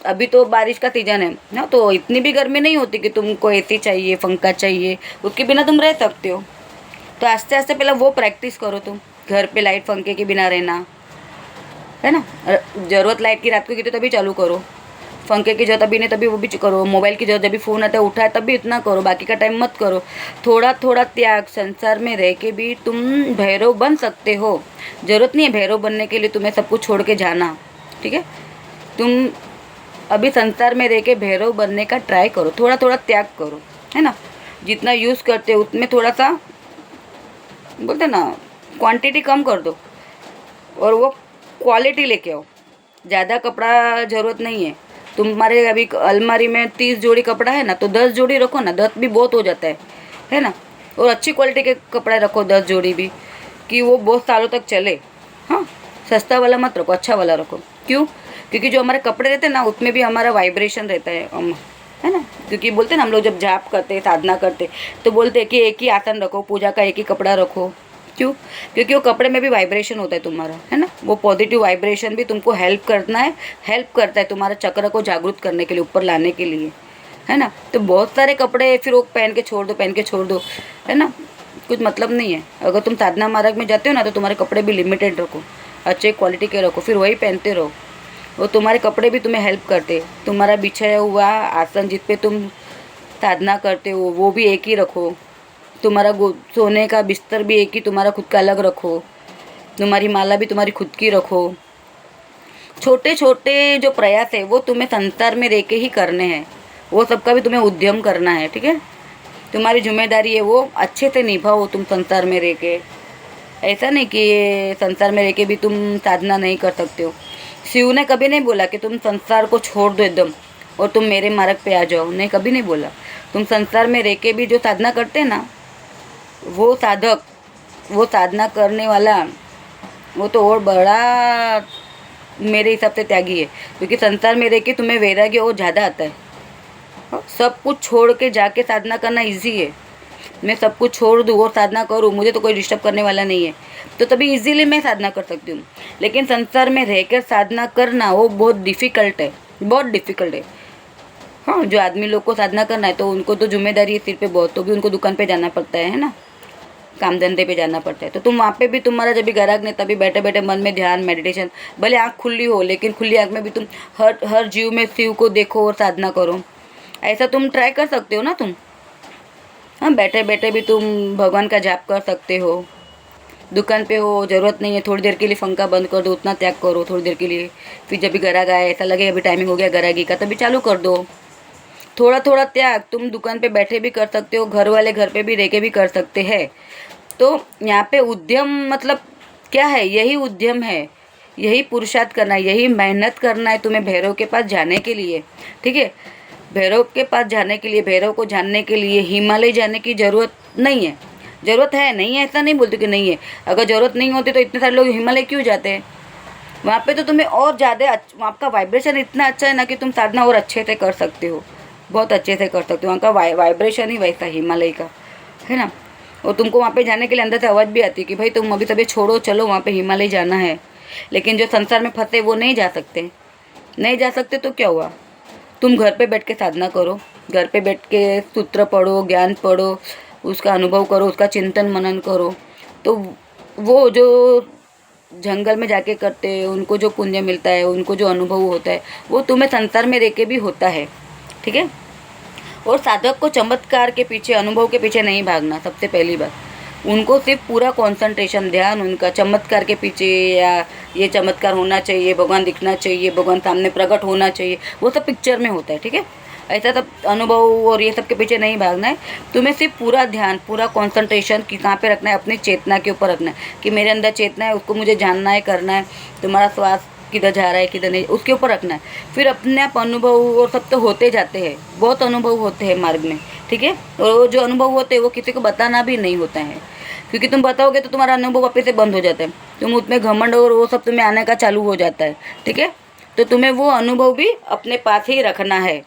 अभी तो बारिश का सीजन है ना, तो इतनी भी गर्मी नहीं होती कि तुमको एसी चाहिए, पंखा चाहिए, उसके बिना तुम रह सकते हो। तो आस्ते आस्ते पहला वो प्रैक्टिस करो, तुम घर पे लाइट पंखे के बिना रहना, है ना। ज़रूरत लाइट की रात को गिरे तभी चालू करो, पंखे की जरूरत अभी नहीं तभी वो भी करो, मोबाइल की जरूरत जब भी फ़ोन आता है उठाए तभी इतना करो, बाकी का टाइम मत करो। थोड़ा थोड़ा त्याग, संसार में रह के भी तुम भैरव बन सकते हो। ज़रूरत नहीं है भैरव बनने के लिए तुम्हें सब कुछ छोड़ के जाना, ठीक है। तुम अभी संसार में रह के भैरव बनने का ट्राई करो, थोड़ा थोड़ा त्याग करो, है ना। जितना यूज़ करते हो उतने थोड़ा सा बोलते ना क्वांटिटी कम कर दो और वो क्वालिटी लेके आओ। ज़्यादा कपड़ा ज़रूरत नहीं है, तुम्हारे अभी अलमारी में 30 जोड़ी कपड़ा है ना, तो 10 जोड़ी रखो ना, 10 भी बहुत हो जाता है ना। और अच्छी क्वालिटी के कपड़े रखो 10 जोड़ी भी, कि वो बहुत सालों तक चले। हाँ, सस्ता वाला मत रखो, अच्छा वाला रखो। क्यों? क्योंकि जो हमारे कपड़े रहते हैं ना उसमें भी हमारा वाइब्रेशन रहता है ना। क्योंकि बोलते हैं ना हम लोग जब जाप करते, साधना करते, तो बोलते हैं कि एक ही आसन रखो, पूजा का एक ही कपड़ा रखो। क्यों? क्योंकि वो कपड़े में भी वाइब्रेशन होता है तुम्हारा, है ना। वो पॉजिटिव वाइब्रेशन भी तुमको हेल्प करता है तुम्हारा चक्र को जागृत करने के लिए, ऊपर लाने के लिए, है ना। तो बहुत सारे कपड़े फिर वो पहन के छोड़ दो, है ना, कुछ मतलब नहीं है। अगर तुम साधना मार्ग में जाते हो ना तो तुम्हारे कपड़े भी लिमिटेड रखो, अच्छे क्वालिटी के रखो, फिर वही पहनते रहो। वो तुम्हारे कपड़े भी तुम्हें हेल्प करते। तुम्हारा बिछाया हुआ आसन जिस पे तुम साधना करते हो वो भी एक ही रखो, तुम्हारा सोने का बिस्तर भी एक ही तुम्हारा खुद का अलग रखो, तुम्हारी माला भी तुम्हारी खुद की रखो। छोटे छोटे जो प्रयास है वो तुम्हें संसार में रह के ही करने हैं, वो सबका भी तुम्हें उद्यम करना है, ठीक है। तुम्हारी जिम्मेदारी है वो अच्छे से निभाओ तुम संसार में रह के। ऐसा नहीं कि संसार में रह के भी तुम साधना नहीं कर सकते हो। शिव ने कभी नहीं बोला कि तुम संसार को छोड़ दो एकदम और तुम मेरे मार्ग पे आ जाओ, नहीं, कभी नहीं बोला। तुम संसार में रह के भी जो साधना करते हैं ना, वो साधक, वो साधना करने वाला, वो तो और बड़ा मेरे हिसाब से त्यागी है। क्योंकि संसार में रह के तुम्हें वैराग्य और ज़्यादा आता है। सब कुछ छोड़ के जाके साधना करना इजी है, मैं सब कुछ छोड़ दूँ और साधना करूँ, मुझे तो कोई डिस्टर्ब करने वाला नहीं है, तो तभी इजीली मैं साधना कर सकती हूँ। लेकिन संसार में रहकर साधना करना वो बहुत डिफ़िकल्ट है, बहुत डिफ़िकल्ट है। हाँ, जो आदमी लोग को साधना करना है तो उनको तो जिम्मेदारी है सिर पे बहुत, तो भी उनको दुकान पे जाना पड़ता है ना, काम धंधे पे जाना पड़ता है। तो तुम वहाँ पे भी तुम्हारा जब भी ग्राहक नहीं तभी बैठे बैठे मन में ध्यान मेडिटेशन, भले आँख खुली हो लेकिन खुली आँख में भी तुम हर जीव में शिव को देखो और साधना करो। ऐसा तुम ट्राई कर सकते हो ना तुम। हाँ, बैठे बैठे भी तुम भगवान का जाप कर सकते हो। दुकान पे हो, ज़रूरत नहीं है, थोड़ी देर के लिए पंखा बंद कर दो, उतना त्याग करो थोड़ी देर के लिए। फिर जब भी ग्राहक आए, ऐसा लगे अभी टाइमिंग हो गया ग्राहकी का, तभी चालू कर दो। थोड़ा थोड़ा त्याग तुम दुकान पे बैठे भी कर सकते हो, घर वाले घर पे भी रह के भी कर सकते हैं। तो यहाँ पे उद्यम मतलब क्या है? यही उद्यम है, यही पुरुषार्थ करना है, यही मेहनत करना है तुम्हें भैरव के पास जाने के लिए। ठीक है, भैरव के पास जाने के लिए, भैरव को जानने के लिए हिमालय जाने की ज़रूरत नहीं है। ज़रूरत है, नहीं है ऐसा नहीं बोलती कि नहीं है। अगर ज़रूरत नहीं होती तो इतने सारे लोग हिमालय क्यों जाते हैं? वहाँ पे तो तुम्हें और ज़्यादा आपका वाइब्रेशन इतना अच्छा है ना कि तुम साधना और अच्छे से कर सकते हो, बहुत अच्छे से कर सकते हो। वहाँ का वाइब्रेशन ही वैसा हिमालय का है ना। और तुमको वहाँ पे जाने के लिए अंदर से आवाज़ भी आती है कि भाई तुम अभी तभी छोड़ो, चलो वहाँ पे हिमालय जाना है। लेकिन जो संसार में फंसे वो नहीं जा सकते, नहीं जा सकते तो क्या हुआ? तुम घर पे बैठ के साधना करो, घर पे बैठ के सूत्र पढ़ो, ज्ञान पढ़ो, उसका अनुभव करो, उसका चिंतन मनन करो। तो वो जो जंगल में जाके करते हैं उनको जो पुण्य मिलता है, उनको जो अनुभव होता है, वो तुम्हें संसार में रह के भी होता है। ठीक है। और साधक को चमत्कार के पीछे, अनुभव के पीछे नहीं भागना। सबसे पहली बात, उनको सिर्फ पूरा कंसंट्रेशन, ध्यान उनका चमत्कार के पीछे, या ये चमत्कार होना चाहिए, भगवान दिखना चाहिए, भगवान सामने प्रकट होना चाहिए, वो सब पिक्चर में होता है। ठीक है, ऐसा सब अनुभव और ये सब के पीछे नहीं भागना है। तुम्हें सिर्फ पूरा ध्यान, पूरा कंसंट्रेशन कि कहाँ पे रखना है, अपनी चेतना के ऊपर रखना है कि मेरे अंदर चेतना है, उसको मुझे जानना है, करना है। तुम्हारा श्वास किधर जा रहा है, किधर नहीं, उसके ऊपर रखना है। फिर अपने आप अनुभव और सब तो होते जाते हैं, बहुत अनुभव होते हैं मार्ग में। ठीक है, और वो जो अनुभव होते हैं वो किसी को बताना भी नहीं होता है, क्योंकि तुम बताओगे तो तुम्हारा अनुभव वापस से बंद हो जाता है, तुम उसमें घमंड और वो सब तुम्हें आने का चालू हो जाता है। ठीक है, तो तुम्हें वो अनुभव भी अपने पास ही रखना है।